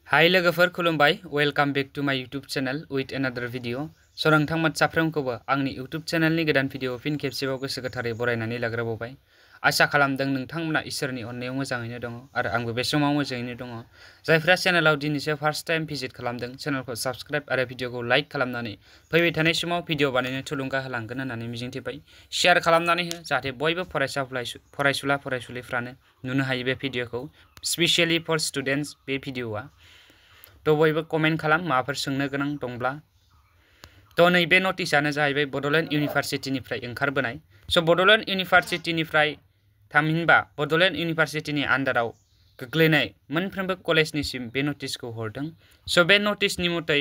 हाय लोगोफोर खुलुमबाय welcome back to my YouTube channel with another video स' नोंथांमोन साफ्रोमखौबो आंनि यूट्यूब चैनलनि गोदान भिडिअ फिन खेबसेबाव गोसो गोथारै बरायनानै लाग्रोबावबाय। आशा खालामदों नोंथांमोना इसोरनि अननायाव मोजाङैनो दङ आरो आंबो बे समाव मोजाङैनो दङ। जायफ्रा चेनेलाव दिनैसो फार्स्ट टाइम भिजिट खालामदों चेनेलखौ साबस्क्राइब आरो भिडिअखौ लाइक खालामनानै फैबाय थानाय समाव भिडिअ बानायनो थुलुंगा होलांगोन होननानै मिजिंथिबाय। शेयार खालामनानै हो जाहाथे बयबो फरायसुला फरायसुलिफ्रानो नुनो हायो बे भिडिअखौ स्पेशली फर स्टुडेन्ट्स बे भिडिअआ। तो बयबो कमेन्ट खालाम माबाफोर सोंनो गोनां दंब्ला। तो नैबे नटिसआनो जाहैबाय बड'लेण्ड इउनिभारसिटिनिफ्राय ओंखारबोनाय। स' बड'लेण्ड इउनिभारसिटिनिफ्राय थामहिनबा बड'लेण्ड इउनिभारसिटिनि आन्डाराव गोग्लैनाय मोनफ्रोमबो कलेजनिसिम बे नटिसखौ हरदों। स' बे नटिसनि मथै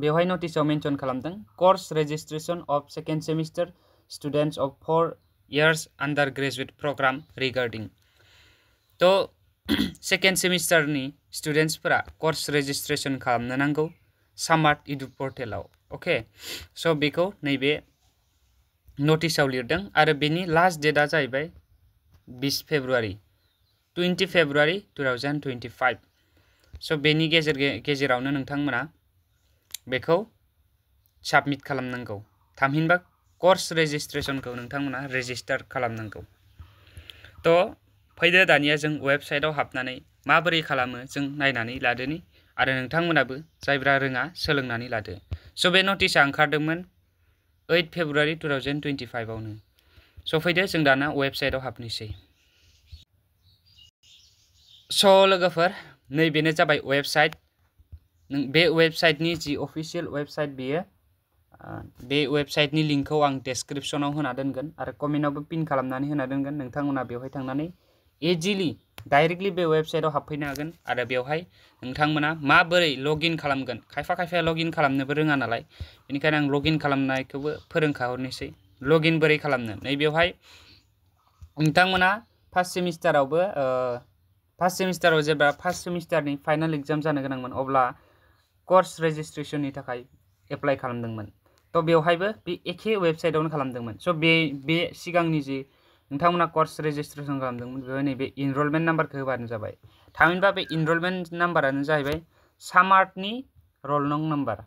बेवहाय नटिसआव मेनसन खालामदों course registration of second semester students of 4 years undergraduate program regarding. तो सेकेन्ड सेमिस्टारनि स्टुडेन्ट्सफोरा कर्स रेजिस्ट्रेशन खालामनो नांगौ सामार्ट इडु पर्टेलाव। अके स' बेखौ नैबे नटिसआव लिरदों आरो बेनि लास्ट डेटआ जाहैबाय 20 फेब्रुवारि 2025। स' बेनि गेजेरावनो नोंथांमोना बेखौ साबमिट खालामनांगौ। थामहिनबा कर्स रेजिस्ट्रेशनखौ नोंथांमोना रेजिस्टार खालामनांगौ। तो फैदो दानिया जों वेबसाइटआव हाबनानै माबोरै खालामो जों नायनानै लादोनि आरो नोंथांमोनाबो जायफ्रा रोङा सोलोंनानै लादो। स' बे नटिसआ ओंखारदोंमोन 8 फेब्रुवारि 2025आवनो। स' फैदो जों दाना वेबसाइटआव हाबनोसै। स' लोगोफोर नैबेनो जाबाय वेबसाइट। बे वेबसाइटनि जि अफिशियेल वेबसाइट बेयो बे वेबसाइटनि लिंकखौ आं डेस्क्रिप्शनाव होना दोनगोन आरो कमेन्टआवबो पिन खालामनानै होना दोनगोन। नोंथांमोना बेवहाय थांनानै इजिलि डाइरेक्टलि बे वेबसाइटआव हाबफैनो हागोन आरो बेवहाय नोंथांमोना माबोरै लगइन खालामगोन। खायफाया लगइन खालामनोबो रोङा नालाय बेनिखायनो आं लगइन खालामनायखौबो फोरोंखाहरनोसै। लगइन बोरै खालामनो नैबेवहाय नोंथांमोना फार्स्ट सेमिस्टाराव जेब्ला फार्स्ट सेमिस्टारनि फाइनाल एग्जाम जानो गोनांमोन अब्ला कर्स रेजिस्ट्रेशननि थाखाय एप्लाइ खालामदोंमोन। तो बेवहायबो बे एखे वेबसाइटआवनो खालामदोंमोन। स' बे सिगांनि जि नोंथांमोना कर्स रेजिस्ट्रेशन खालामदोंमोन बेवहाय नैबे इनरलमेन्ट नाम्बारखौ होबानो जाबाय। थामहिनबा बे इनरलमेन्ट नाम्बारानो जाहैबाय सामार्टनि रल नं नाम्बार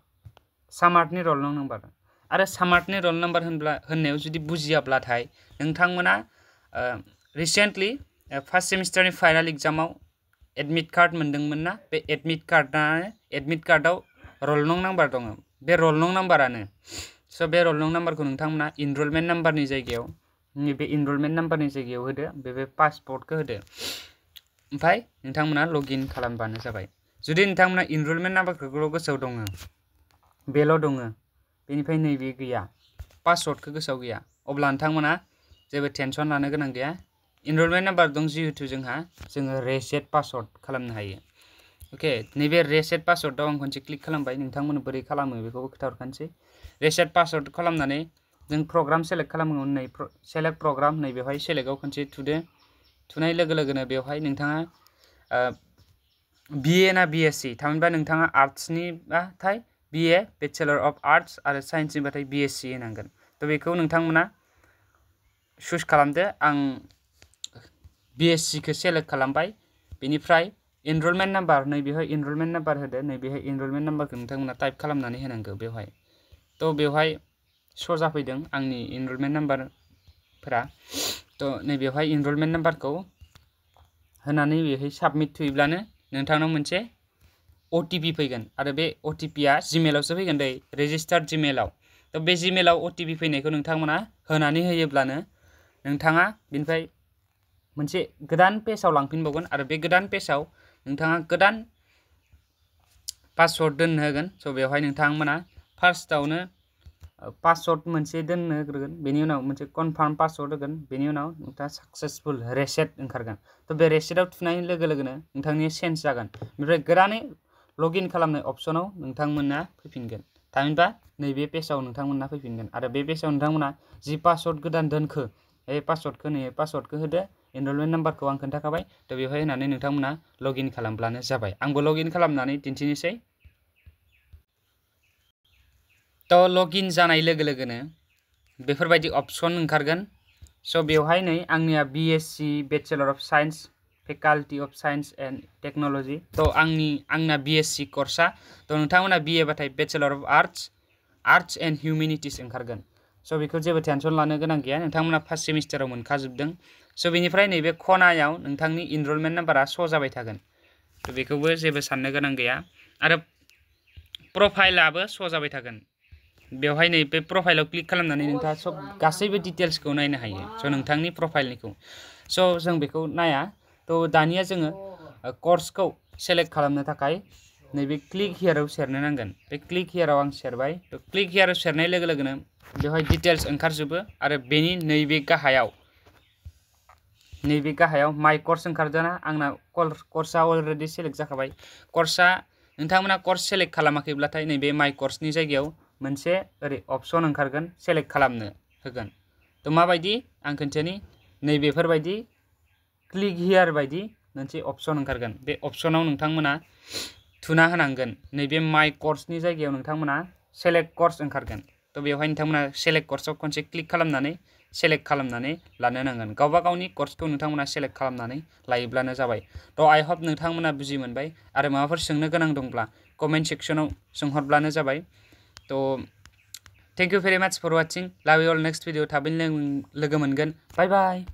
आरो सामार्टनि रल नाम्बार होननायाव जुदि बुजियाब्लाथाय नोंथांमोना रिसेन्टलि फार्स्ट सेमिस्टारनि फाइनाल एग्जामाव एडमिट कार्ड मोनदोंमोन ना, बे एडमिट कार्डआव रल नं नाम्बार दङ। बे रल नं नाम्बारानो। स' बे रल नं नाम्बारखौ नोंथांमोना इनरलमेन्ट नाम्बारनि जायगायाव नैबे इनरलमेन्ट नाम्बारनि जायगायाव होदो। बे पासपर्टखौ होदो ओमफ्राय नोंथांमोना लगइन खालामबानो जाबाय। जुदि नोंथांमोना इनरलमेन्ट नाम्बारखौल' गोसोआव दङ बेल' दङ बेनिफ्राय नैबे गैया पासवर्डखौ गोसोआव गैया अब्ला नोंथांमोना जेबो टेनसन लानो गोनां गैया। इनरलमेन्ट नाम्बार दं जिहेतु जोङो रेसेट पासवर्ड खालामनो हायो। अके नैबे रेसेट पासवर्डआव आं खनसे क्लिक खालामबाय। नोंथांमोना बोरै खालामो बेखौबो खोन्थाहरखानोसै। रेसेट पासवर्ड खालामनानै जों प्रग्राम सेलेक्ट खालामगोन। नै सेलेक्ट प्रग्राम नैबेवहाय सेलेक्टआव खनसे थुदो। थुनाय लोगो लोगोनो बेवहाय नोंथाङा BA ना BSc थामहिनबा नोंथाङा आर्ट्सनिबाथाय BA बेचेलर अफ आर्ट्स आरो साइन्सनिबाथाय BSc होनांगोन। तो बेखौ नोंथांमोना चुज खालामदो। आं BScखौ सेलेक्ट खालामबाय। बेनिफ्राय इनरलमेन्ट नाम्बार नैबेहाय इनरलमेन्ट नाम्बार होदो। नैबेहाय इनरलमेन्ट नाम्बारखौ नोंथांमोना टाइप खालामनानै होनांगौ बेवहाय। तो बेवहाय श' जाफैदों आंनि इनरलमेन्ट नाम्बारफोरा। तो नैबेवहाय इनरलमेन्ट नाम्बारखौ होनानै बेवहाय साबमिट थुयोब्लानो नोंथांनाव मोनसे OTP फैगोन आरो बे OTPआ जिमेलावसो फैगोन दै रेजिस्टार्ड जिमेलाव। तो बे जिमेलाव OTP फैनायखौ नोंथांमोना होनानै होयोब्लानो नोंथाङा बेनिफ्राय मोनसे गोदान पेजाव लांफिनबावगोन आरो बे गोदान पेजाव नोंथाङा गोदान पासवर्ड दोननो होगोन। स' बेवहाय नोंथांमोना फार्स्टआवनो पासवर्ड मोनसे दोननो होग्रोगोन बेनि उनाव मोनसे कनफार्म पासवर्ड होगोन बेनि उनाव नोंथाङा साक्सेसफुल रेसेट ओंखारगोन। तो बे रेसेटआव थुनाय लोगो लोगोनो नोंथांनि चेन्ज जागोन। बेनिफ्राय गोदानै लगइन खालामनाय अपसनाव नोंथांमोना फैफिनगोन। थामहिनबा नैबे पेजाव नोंथांमोना फैफिनगोन आरो बे पेजाव नोंथांमोना जि पासवर्ड गोदान दोनखो बे पासवर्डखौ होदो। इनरलमेन्ट नाम्बारखौ आं खोन्थाखाबाय। तो बेवहाय होनानै नोंथांमोना लगइन खालामब्लानो जाबाय। आंबो लगइन खालामनानै दिन्थिनोसै। तो लगइन जानाय लोगो लोगोनो बेफोरबायदि अपसन ओंखारगोन। स' बेवहाय नै आंनिया BSc bachelor of signs faculty of science and technology थ' आंना BSc कर्सआ थ' नोंथांमोना BA बाथाय बेचेलर अफ आर्ट्स एन्ड हिउमेनिटिस ओंखारगोन स' बेखौ जेबो टेनसन लानो गोनां गैया नोंथांमोना फार्स्ट सेमिस्टाराव मोनखाजोबदों स' बेनिफ्राय नैबे खनायाव नोंथांनि इनरलमेन्ट नाम्बारा श' जाबाय थागोन थ' बेखौबो जेबो साननो गोनां गैया आरो प्रफाइलाबो श' जाबाय थागोन बेवहाय नै बे प्रफाइलाव क्लिक खालामनानै नोंथाङा सब गासैबो डिटेल्सखौ नायनो हायो स' नोंथांनि प्रफाइलनिखौ स' जों बेखौ नाया थ' दानिया जोङो कर्सखौ सेलेक्ट खालामनो थाखाय नैबे क्लिक हियाराव सेरनो नांगोन बे क्लिक हियाराव आं सेरबाय थ' क्लिक हियाराव सेरनाय लोगो लोगोनो बेवहाय डिटेल्स ओंखारजोबो आरो बेनि नैबे गाहायाव माइ कर्स ओंखारदोंना आंना कर्सआ अलरेडि सेलेक्ट जाखाबाय कर्सआ नोंथांमोना कर्स सेलेक्ट खालामाखैब्लाथाय नैबे माइ कर्सनि जायगायाव मोनसे ओरै अपसन ओंखारगोन सेलेक्ट खालामनो होगोन थ' माबायदि आं खोन्थानि नैबेफोरबायदि क्लिक हियार बायदि मोनसे अपसन ओंखारगोन बे अपसनाव नोंथांमोना थुना होनांगोन नैबे माइ कर्सनि जायगायाव नोंथांमोना सेलेक्ट कर्स ओंखारगोन थ' बेवहाय नोंथांमोना सेलेक्ट कर्सआव खनसे क्लिक खालामनानै सेलेक्ट खालामनानै लानो नांगोन गावबा गावनि कर्सखौ नोंथांमोना सेलेक्ट खालामनानै लायोब्लानो जाबाय थ' आइ हप नोंथांमोना बुजि मोनबाय आरो माबाफोर सोंनो गोनां दंब्ला कमेन्ट सेक्सनाव सोंहरब्लानो जाबाय थ' थेंक इउ भेरि माच फर वाचिं लाभ इउ अल नेक्स्ट भिडिअ थाबैनो लोगो मोनगोन बाय बाय